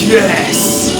Yes!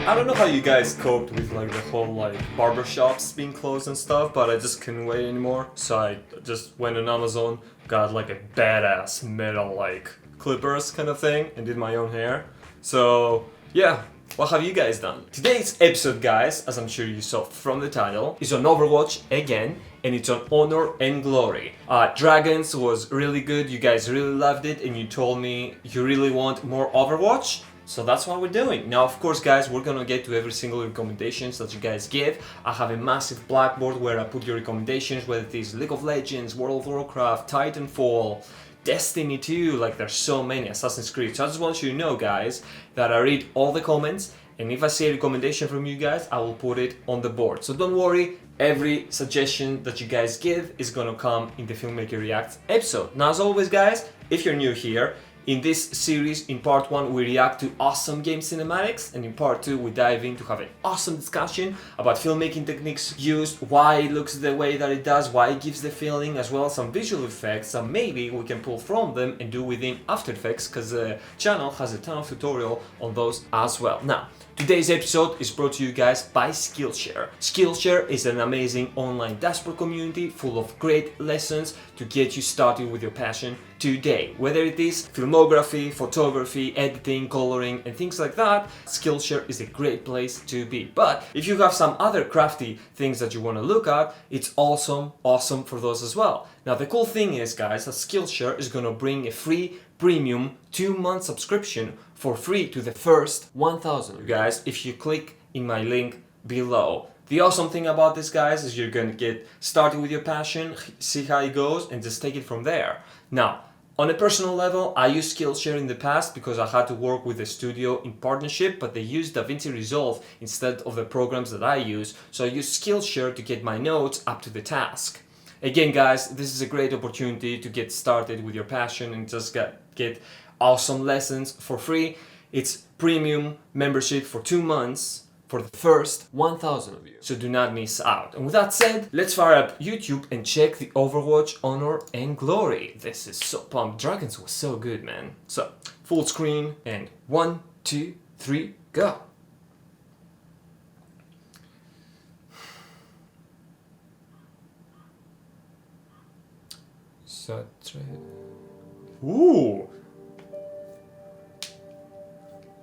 I don't know how you guys coped with like the whole like barbershops being closed and stuff, but I just couldn't wait anymore. So I just went on Amazon, got like a badass metal like clippers kind of thing, and did my own hair. So yeah, what have you guys done? Today's episode, guys, as I'm sure you saw from the title, is on Overwatch again, and it's on Honor and Glory. Dragons was really good, you guys really loved it, and you told me you really want more Overwatch. So that's what we're doing. Now, of course, guys, we're gonna get to every single recommendations that you guys give. I have a massive blackboard where I put your recommendations, whether it is League of Legends, World of Warcraft, Titanfall, Destiny 2, like there's so many, Assassin's Creed. So I just want you to know, guys, that I read all the comments, and if I see a recommendation from you guys, I will put it on the board. So don't worry, every suggestion that you guys give is gonna come in the Filmmaker Reacts episode. Now, as always, guys, if you're new here, in this series, in part 1, we react to awesome game cinematics, and in part 2, we dive in to have an awesome discussion about filmmaking techniques used, why it looks the way that it does, why it gives the feeling, as well as some visual effects that maybe we can pull from them and do within After Effects, because the channel has a ton of tutorial on those as well. Now, today's episode is brought to you guys by Skillshare. Skillshare is an amazing online dashboard community full of great lessons to get you started with your passion today. Whether it is filmography, photography, editing, coloring, and things like that, Skillshare is a great place to be. But if you have some other crafty things that you want to look at, it's awesome for those as well. Now, the cool thing is, guys, that Skillshare is going to bring a free premium 2-month subscription for free to the first 1,000. You guys, if you click in my link below. The awesome thing about this, guys, is you're going to get started with your passion, see how it goes, and just take it from there. Now, on a personal level, I used Skillshare in the past because I had to work with a studio in partnership, but they used DaVinci Resolve instead of the programs that I use, so I used Skillshare to get my notes up to the task. Again, guys, this is a great opportunity to get started with your passion and just get awesome lessons for free. It's premium membership for 2 months for the first 1,000 of you, so do not miss out. And with that said, let's fire up YouTube and check the Overwatch Honor and Glory. This is so pumped. Dragons was so good, man. So, full screen, and 1, 2, 3, go. Ooh!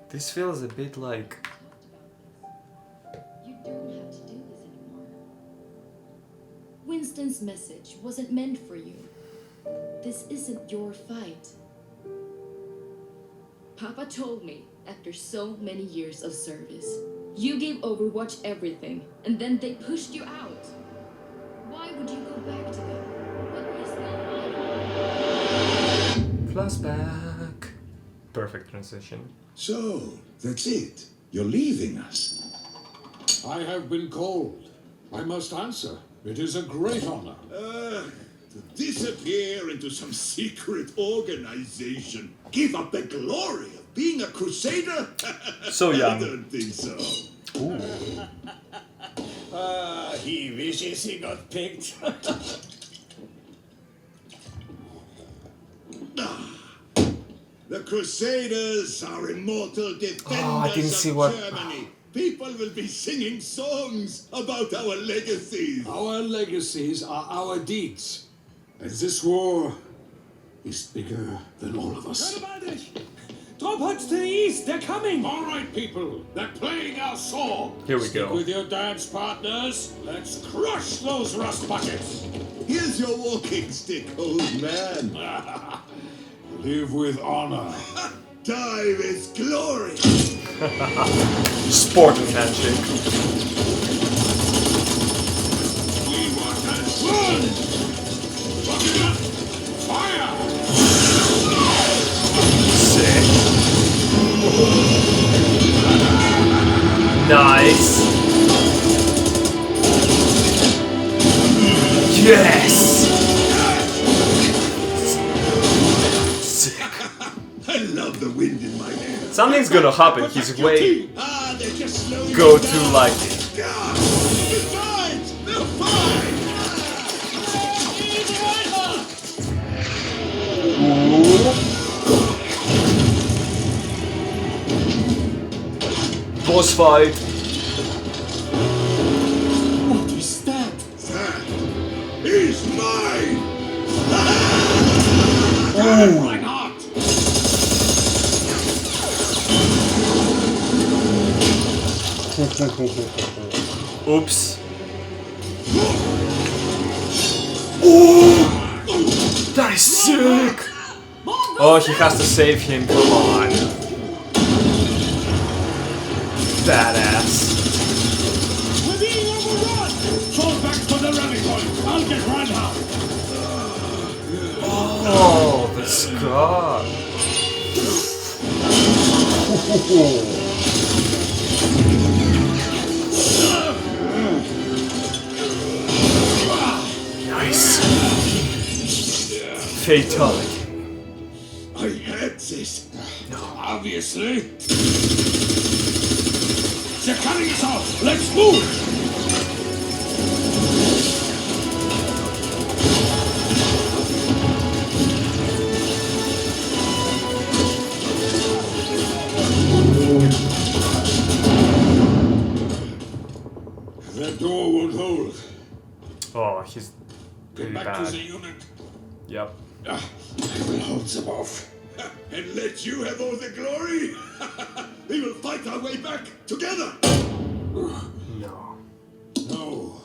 This feels a bit like... Winston's message wasn't meant for you. This isn't your fight. Papa told me after so many years of service, you gave Overwatch everything, and then they pushed you out. Why would you go back to them? What is the Flashback. Perfect transition. So, that's it. You're leaving us. I have been called. I must answer. It is a great honor. To disappear into some secret organization. Give up the glory of being a crusader? So young. I don't think so. He wishes he got picked. The Crusaders are immortal defenders I didn't see of what... Germany. People will be singing songs about our legacies. Our legacies are our deeds. And this war is bigger than all of us. Drop huts to the east, they're coming! All right, people, they're playing our song. Here we Stick go. with your dance partners. Let's crush those rust buckets. Here's your walking stick, old man. Live with honor. Die with glory. Sporting handshake. We want that run. Rocket up. Fire. Sick. Nice. Yes. Sick. I love the wind in my hair. Something's gonna happen. He's way They're just slowing go you to down. like God, besides, they're fine. ooh. boss fight. What is that? That is mine! Why not? Oops. Oh, that is sick. Oh, he has to save him. Come on. Badass. We're being overrun! Fall back to the rally point. I'll get run out. Oh, the scar. Nice. Fatality. I had this. Obviously. They're cutting us off. Let's move! That door won't hold. Oh, he's Get pretty back to bad. the unit. Yep. I will hold them off. And let you have all the glory? We will fight our way back together! No. No,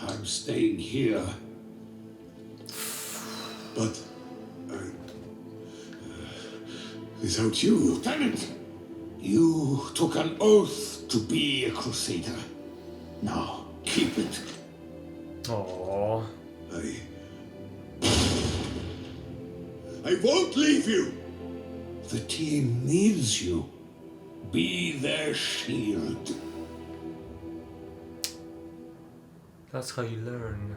I'm staying here. But without you, Lieutenant, you took an oath to be a crusader. Now, keep it. Oh. I won't leave you! The team needs you. Be their shield. That's how you learn.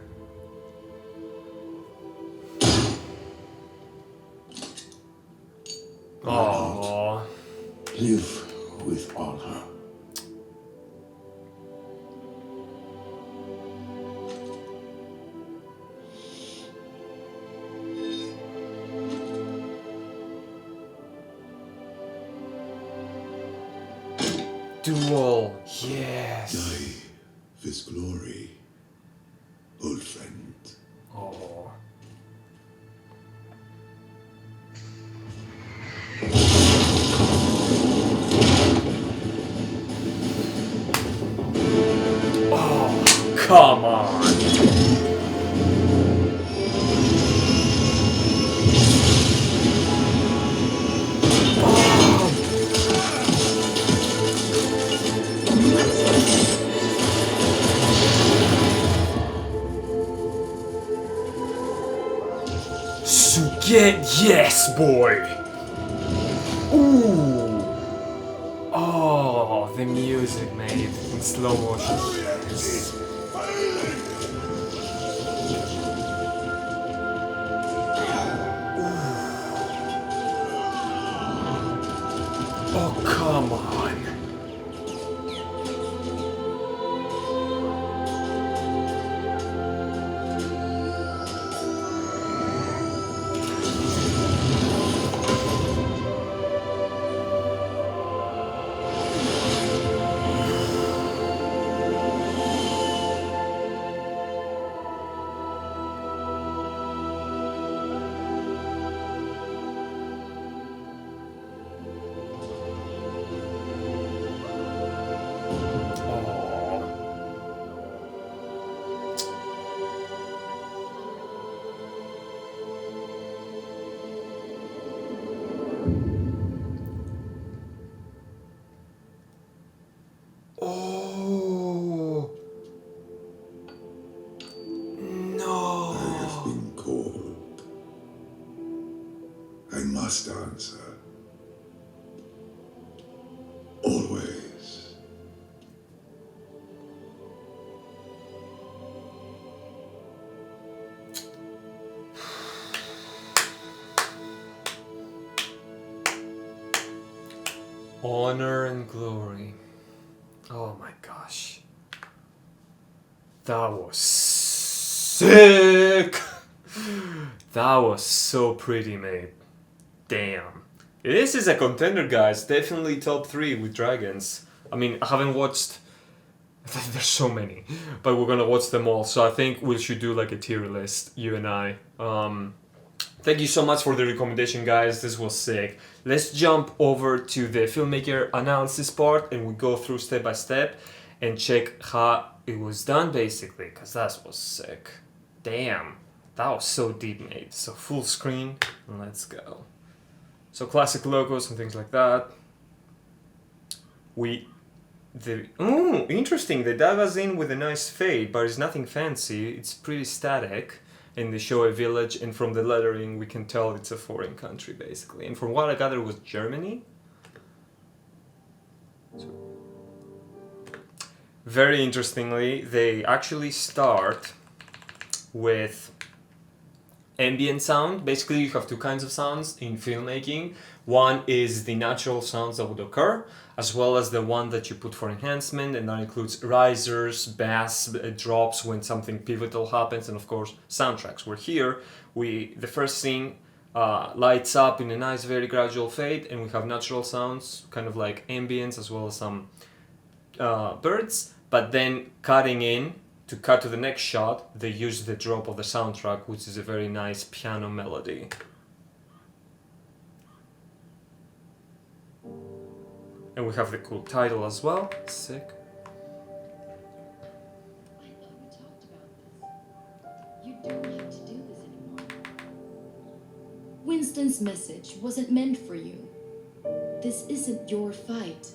Oh. Live with honor. Duel. Yes. Die with glory, old friend. Oh. Oh, come on. Yes, boy! Ooh! Oh, the music made in slow motion. Yes. Oh, come on. Oh no! I have been called. I must answer. Always. Honor and glory. Oh my gosh. That was sick! That was so pretty made. Damn. This is a contender, guys. Definitely top 3 with dragons. I mean, I haven't watched. There's so many, but we're gonna watch them all. So I think we should do like a tier list, you and I. Thank you so much for the recommendation, guys. This was sick. Let's jump over to the Filmmaker analysis part, and we go through step by step and check how it was done, basically, because that was sick. Damn, that was so deep, mate. So full screen, and let's go. So classic logos and things like that. Interesting. They dive us in with a nice fade, but it's nothing fancy. It's pretty static. And they show a village, and from the lettering we can tell it's a foreign country, basically. And from what I gathered, it was Germany. So, very interestingly, they actually start with ambient sound. Basically, you have two kinds of sounds in filmmaking. One is the natural sounds that would occur, as well as the one that you put for enhancement, and that includes risers, bass, drops when something pivotal happens, and of course soundtracks. Where here, the first scene lights up in a nice, very gradual fade, and we have natural sounds, kind of like ambience, as well as some birds. But then cutting in, to cut to the next shot, they use the drop of the soundtrack, which is a very nice piano melody. And we have the cool title as well. Sick. I thought we talked about this. You don't have to do this anymore. Winston's message wasn't meant for you. This isn't your fight.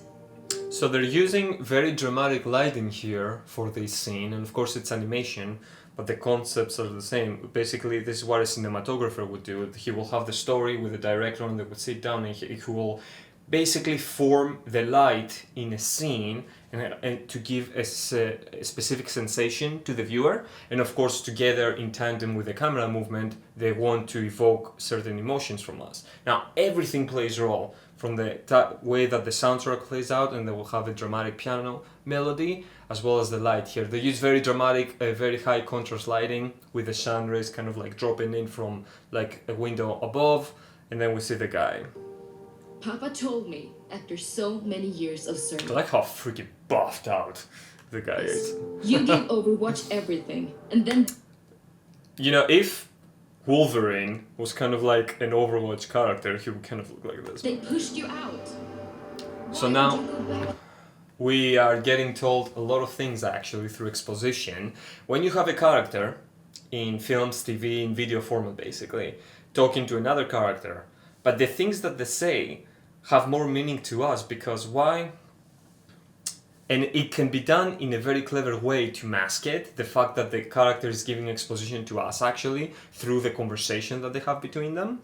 So they're using very dramatic lighting here for this scene, and of course it's animation, but the concepts are the same. Basically, this is what a cinematographer would do. He will have the story with the director, and they would sit down, and he will basically form the light in a scene and to give a specific sensation to the viewer. And of course, together in tandem with the camera movement, they want to evoke certain emotions from us. Now, everything plays a role, from the way that the soundtrack plays out, and they will have a dramatic piano melody, as well as the light here. They use very dramatic, very high contrast lighting, with the sun rays kind of like dropping in from like a window above, and then we see the guy. Papa told me after so many years of service. I like how freaking buffed out the guy is. You gave Overwatch everything, and then... You know, if Wolverine was kind of like an Overwatch character, he would kind of look like this. They pushed you out. So Why now, would you go back? we are getting told a lot of things actually through exposition. When you have a character in films, TV, in video format basically, talking to another character, but the things that they say have more meaning to us, because why? And it can be done in a very clever way to mask it, the fact that the character is giving exposition to us actually through the conversation that they have between them.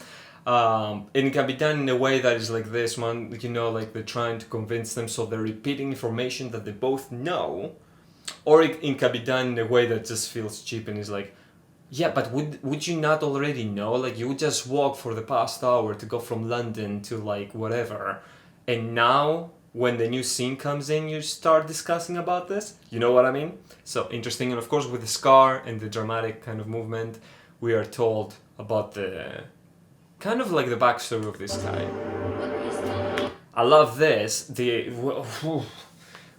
And it can be done in a way that is like this one, you know, like they're trying to convince them, so they're repeating information that they both know. Or it can be done in a way that just feels cheap and is like, yeah, but would you not already know? Like, you would just walk for the past hour to go from London to like whatever, and now when the new scene comes in, you start discussing about this. You know what I mean? So interesting. And of course, with the scar and the dramatic kind of movement, we are told about the kind of like the backstory of this guy. I love this.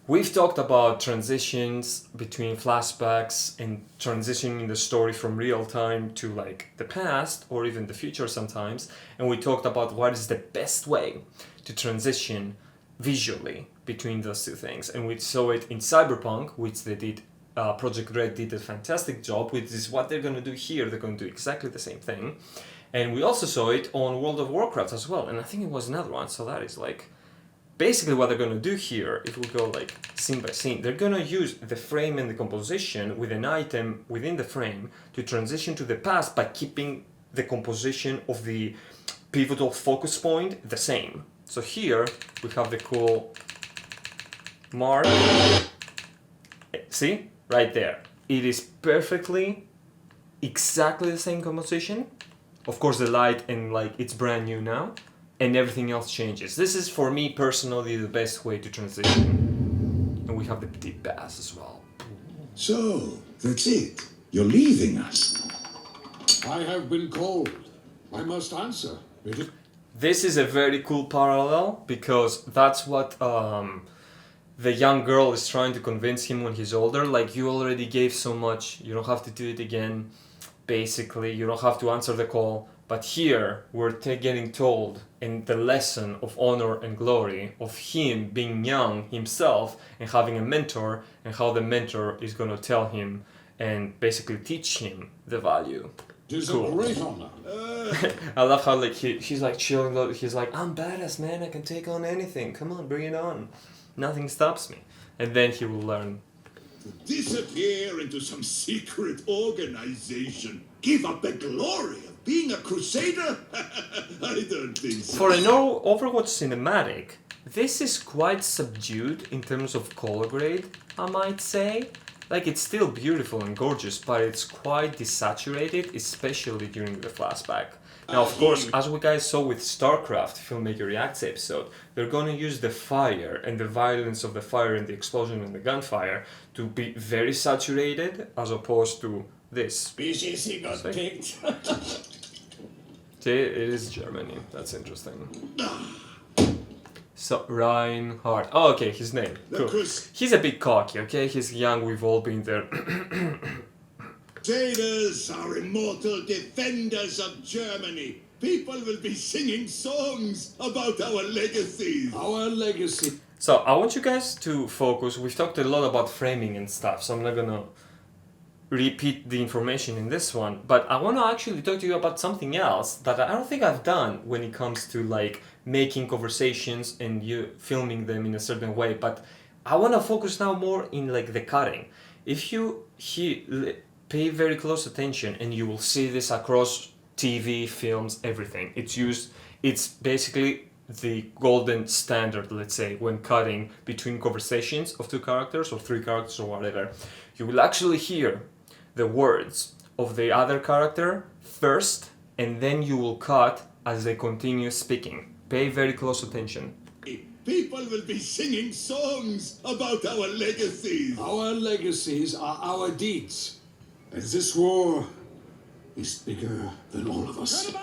We've talked about transitions between flashbacks and transitioning the story from real time to like the past or even the future sometimes. And we talked about what is the best way to transition visually between those two things. And we saw it in Cyberpunk, which they did, Project Red did a fantastic job, which is what they're going to do here. They're going to do exactly the same thing. And we also saw it on World of Warcraft as well. And I think it was another one. So that is like basically what they're going to do here. If we go like scene by scene, they're going to use the frame and the composition with an item within the frame to transition to the past by keeping the composition of the pivotal focus point the same. So here we have the cool mark. See? Right there. It is perfectly exactly the same composition. Of course the light and like it's brand new now, and everything else changes. This is for me personally the best way to transition. And we have the deep bass as well. So, that's it. You're leaving us. I have been called. I must answer. This is a very cool parallel, because that's what the young girl is trying to convince him when he's older, like, you already gave so much, you don't have to do it again. Basically, you don't have to answer the call. But here, we're getting told in the lesson of honor and glory of him being young himself and having a mentor, and how the mentor is going to tell him and basically teach him the value. It is Cool. a great honor. I love how like he's like chilling. He's like, I'm badass, man. I can take on anything. Come on, bring it on. Nothing stops me. And then he will learn. Disappear into some secret organization. Give up the glory of being a crusader? I don't think so. For an Overwatch cinematic, this is quite subdued in terms of color grade, I might say. Like, it's still beautiful and gorgeous, but it's quite desaturated, especially during the flashback. Now, of course, as we guys saw with StarCraft Filmmaker Reacts episode, they're going to use the fire and the violence of the fire and the explosion and the gunfire to be very saturated, as opposed to this. BGC got picked. See, it is Germany. That's interesting. So, Reinhardt. Oh, okay, his name. Cool. He's a bit cocky, okay? He's young, we've all been there. Crusaders are immortal defenders of Germany. People will be singing songs about our legacies. Our legacy. So, I want you guys to focus. We've talked a lot about framing and stuff, so I'm not gonna repeat the information in this one. But I want to actually talk to you about something else that I don't think I've done when it comes to, like, making conversations and you filming them in a certain way. But I want to focus now more in, like, the cutting. If you pay very close attention, and you will see this across TV, films, everything. It's basically the golden standard, let's say, when cutting between conversations of two characters or three characters or whatever. You will actually hear the words of the other character first, and then you will cut as they continue speaking. Pay very close attention. People will be singing songs about our legacies. Our legacies are our deeds. And this war is bigger than all of us.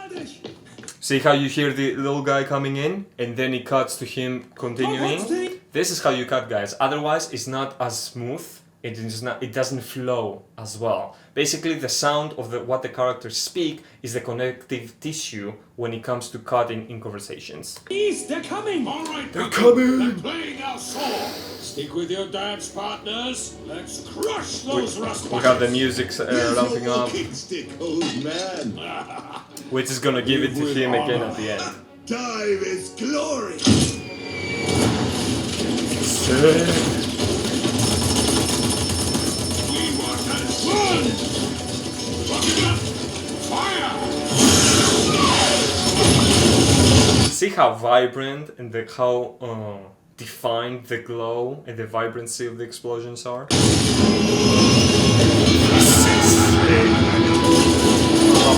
See how you hear the little guy coming in, and then it cuts to him continuing? This is how you cut, guys. Otherwise, it's not as smooth. It doesn't flow as well. Basically, the sound of what the characters speak is the connective tissue when it comes to cutting in conversations. East, they're coming! All right, They're coming! They're playing our song. Stick with your dance partners. Let's crush those rust We have the music Here's ramping your up, walking stick, old man. which is gonna give it to him again at the end. Time is glory. We want to run! Rocket up! Fire! See how vibrant and how defined the glow and the vibrancy of the explosions are?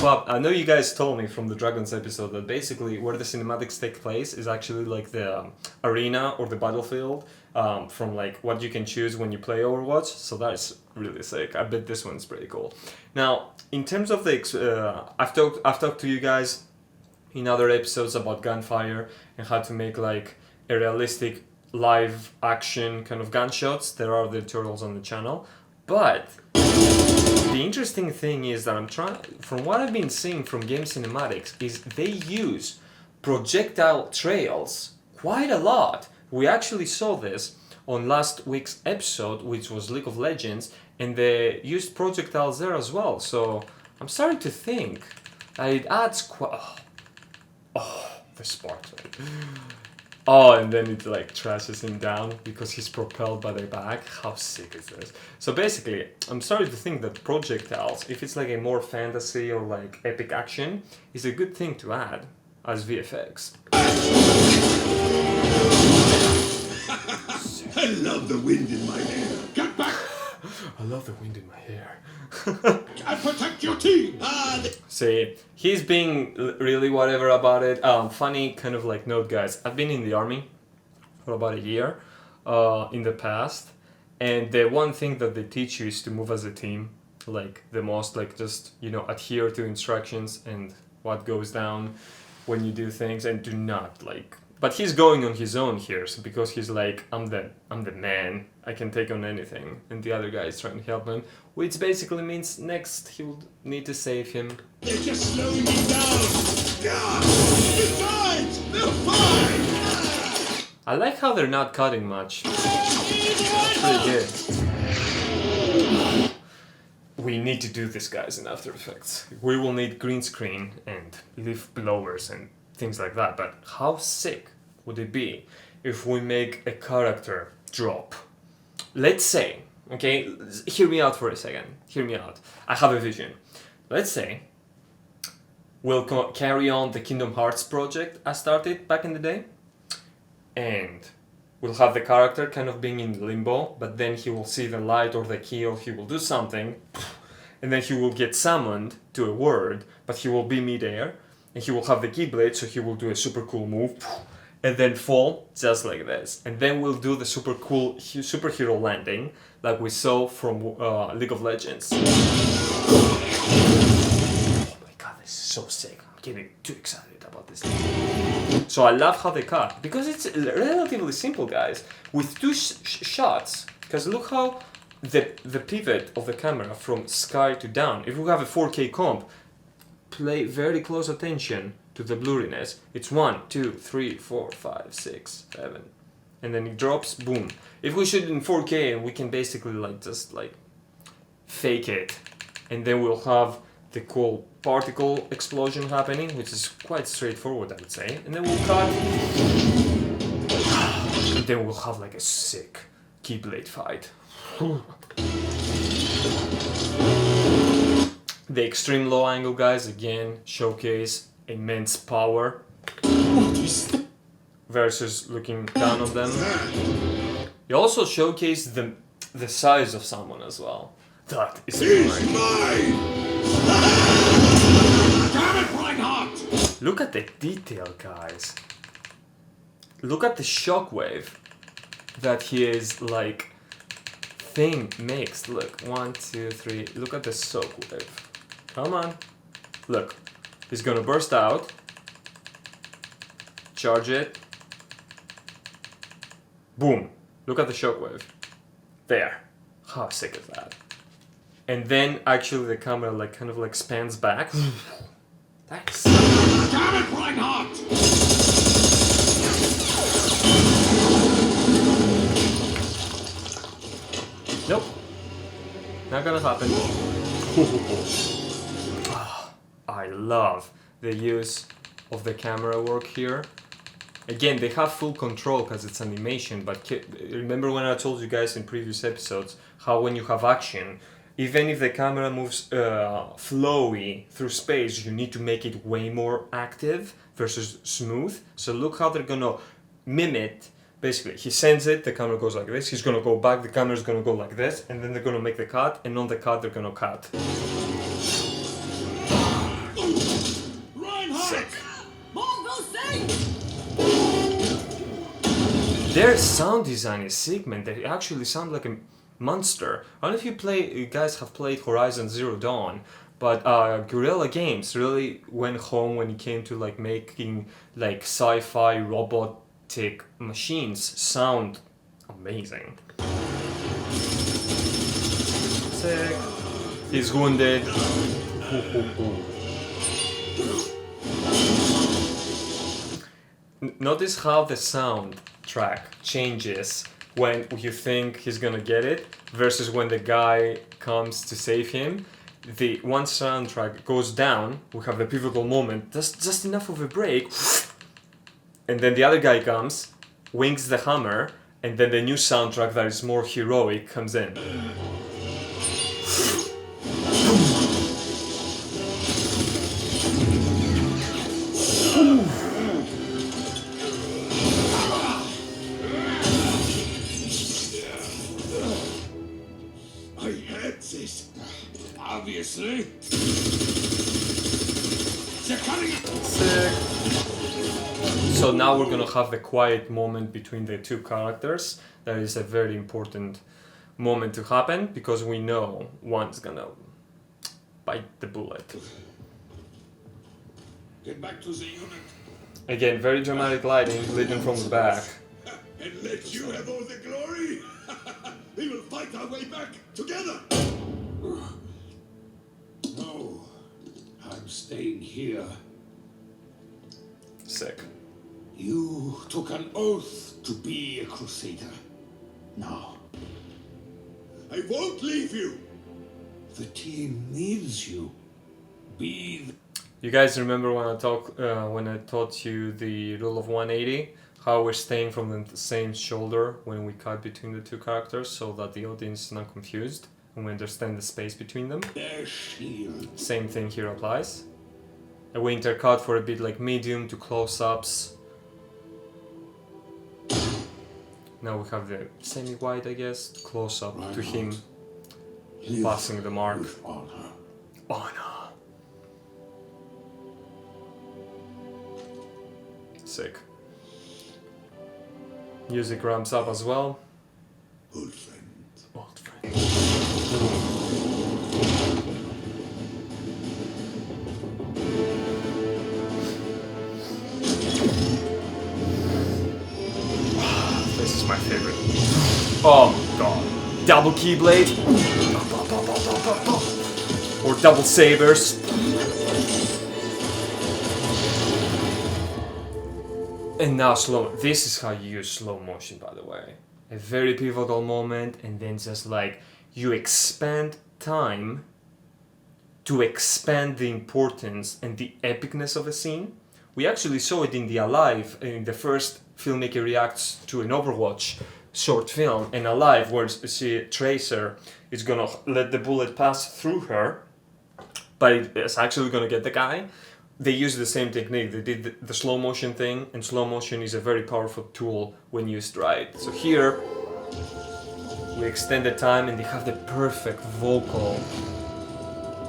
I know you guys told me from the Dragons episode that basically where the cinematics take place is actually like the arena or the battlefield, from like what you can choose when you play Overwatch. So that is really sick. I bet this one's pretty cool. Now, in terms of the I've talked to you guys in other episodes about gunfire and how to make like a realistic live action kind of gunshots. There are the tutorials on the channel, but the interesting thing is that from what I've been seeing from game cinematics, is they use projectile trails quite a lot. We actually saw this on last week's episode, which was League of Legends, and they used projectiles there as well. So I'm starting to think that it adds quite... Oh, the sparks. Oh, and then it like trashes him down because he's propelled by the back. How sick is this? So basically, I'm starting to think that projectiles, if it's like a more fantasy or like epic action, is a good thing to add as VFX. I love the wind in my hair. Get back! I love the wind in my hair. And protect your team! See, he's being really whatever about it. Funny kind of like note, guys. I've been in the army for about a year in the past, and the one thing that they teach you is to move as a team. Like the most, like just, you know, adhere to instructions and what goes down when you do things, and do not like But he's going on his own here, so because he's like, I'm the man, I can take on anything, and the other guy is trying to help him, which basically means next he will need to save him. They're just slowing me down. Besides, they're fine. I like how they're not cutting much. It's pretty good. We need to do this, guys, in After Effects. We will need green screen and leaf blowers and things like that, but how sick would it be if we make a character drop? Let's say, okay, hear me out for a second, hear me out. I have a vision. Let's say we'll carry on the Kingdom Hearts project I started back in the day, and we'll have the character kind of being in limbo, but then he will see the light or the key, or he will do something, and then he will get summoned to a world, but he will be midair, and he will have the Keyblade, so he will do a super cool move, and then fall just like this. And then we'll do the super cool superhero landing, like we saw from League of Legends. Oh my god, this is so sick. I'm getting too excited about this. So I love how they cut, because it's relatively simple, guys. With two shots, because look how the pivot of the camera from sky to down. If we have a 4K comp, pay very close attention to the blurriness. It's 1, 2, 3, 4, 5, 6, 7, and then it drops, boom. If we shoot in 4K, we can basically just fake it, and then we'll have the cool particle explosion happening, which is quite straightforward, I would say. And then we'll cut, and then we'll have like a sick Keyblade fight. The extreme low angle guys again showcase immense power versus looking down on them. You also showcase the size of someone as well. That is Mine. Look at the detail, guys. Look at the shockwave that his thing makes. Look, 1, 2, 3. Look at the shockwave. Come on. Look. He's gonna burst out. Charge it. Boom. Look at the shockwave. There. How sick is that? And then actually the camera kind of spans back. That's Damn it, Reinhardt! Nope. Not gonna happen. I love the use of the camera work here. Again, they have full control because it's animation, but remember when I told you guys in previous episodes how when you have action, even if the camera moves flowy through space, you need to make it way more active versus smooth. So look how they're gonna mimic. Basically, he sends it, the camera goes like this, he's gonna go back, the camera's gonna go like this, and then they're gonna make the cut, and on the cut, they're gonna cut. Sick. Their sound design is sick, man. They actually sound like a monster. I don't know if you guys have played Horizon Zero Dawn, but Guerrilla Games really went home when it came to making sci-fi robotic machines sound amazing. Sick. He's wounded. Notice how the sound track changes when you think he's gonna get it versus when the guy comes to save him. The one soundtrack goes down, we have the pivotal moment, just enough of a break, and then the other guy comes, wings the hammer, and then the new soundtrack that is more heroic comes in. Obviously. They're cutting it. Sick. So now we're gonna have the quiet moment between the two characters. That is a very important moment to happen because we know one's gonna bite the bullet. Get back to the unit. Again, very dramatic lighting, leading from the back. And let you have all the glory? We will fight our way back together! No, I'm staying here. Sick. You took an oath to be a crusader. Now, I won't leave you! the team needs you. Be You guys remember when I taught you the rule of 180? How we're staying from the same shoulder when we cut between the two characters so that the audience is not confused and we understand the space between them. their shield. Same thing here applies. And we intercut for a bit like medium to close-ups. Now we have the semi-wide, I guess, close-up to him Live passing the mark. with honor. Honor. Sick. Music ramps up as well. Old friend. Old friend. This is my favorite. Oh my god. Double keyblade. Or double sabers. And now slow. This is how you use slow motion, by the way. A very pivotal moment, and then just like you expand time to expand the importance and the epicness of a scene. We actually saw it in the Alive, in the first Filmmaker reacts to an Overwatch short film, and Alive, where Tracer is gonna let the bullet pass through her, but it's actually gonna get the guy. They use the same technique. They did the slow motion thing, and slow motion is a very powerful tool when used right. So here, we extend the time and they have the perfect vocal,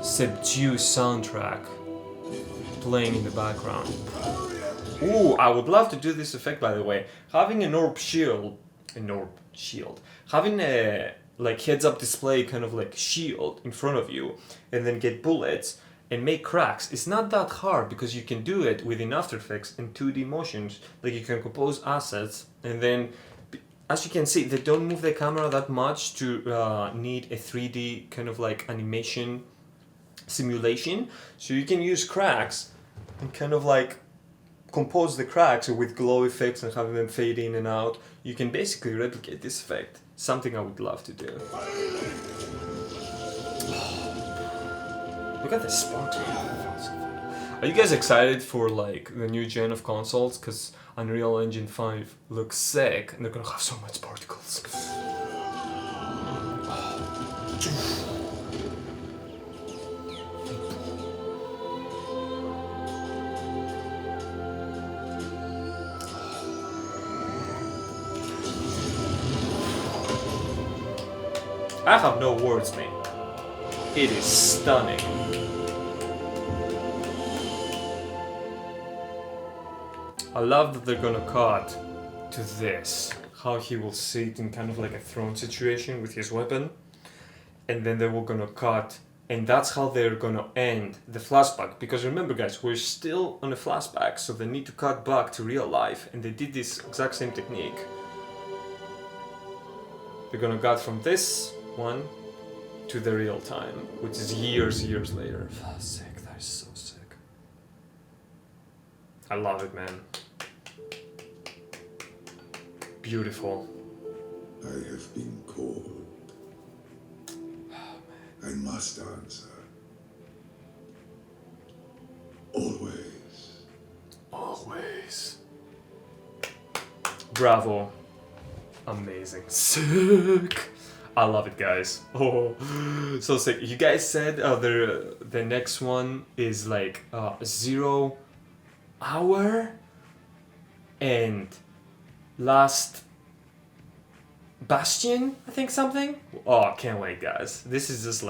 subdued soundtrack playing in the background. Ooh, I would love to do this effect, by the way. Having having a like heads-up display kind of like shield in front of you, and then get bullets and make cracks. It's not that hard because you can do it within After Effects in 2D motions. Like you can compose assets, and then as you can see, they don't move the camera that much to need a 3D kind of like animation simulation. So you can use cracks and kind of like compose the cracks with glow effects and having them fade in and out. You can basically replicate this effect. Something I would love to do. Look at the sparkle. Are you guys excited for like the new gen of consoles? Because Unreal Engine 5 looks sick and they're gonna have so much particles. I have no words, mate. It is stunning. I love that they're gonna cut to this. How he will sit in kind of like a throne situation with his weapon. And then they were gonna cut, and that's how they're gonna end the flashback. Because remember guys, we're still on a flashback, so they need to cut back to real life. And they did this exact same technique. They're gonna cut from this one to the real time, which is years later. Oh, sick, that is so sick. I love it, man. Beautiful. I have been called. I must answer. Always. Always. Bravo. Amazing. Sick. I love it, guys. Oh, so sick. You guys said the next one is like 0 hour and Last Bastion, I think something. Oh, I can't wait, guys. This is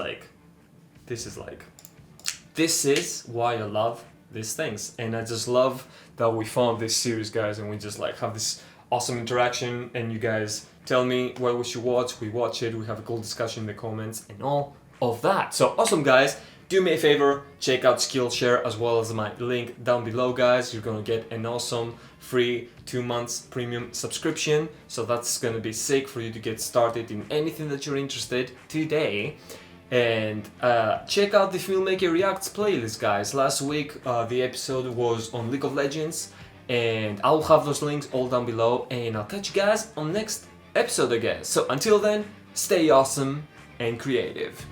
why I love these things, and I just love that we found this series, guys, and we just like have this awesome interaction, and you guys tell me what we should watch, we watch it, we have a cool discussion in the comments and all of that. So awesome, guys. do me a favor, check out Skillshare as well as my link down below, guys. You're gonna get an awesome free 2 months premium subscription, so that's gonna be sick for you to get started in anything that you're interested today. And check out the Filmmaker Reacts playlist, guys. Last week the episode was on League of Legends, and I'll have those links all down below, and I'll catch you guys on next episode again. So until then, stay awesome and creative.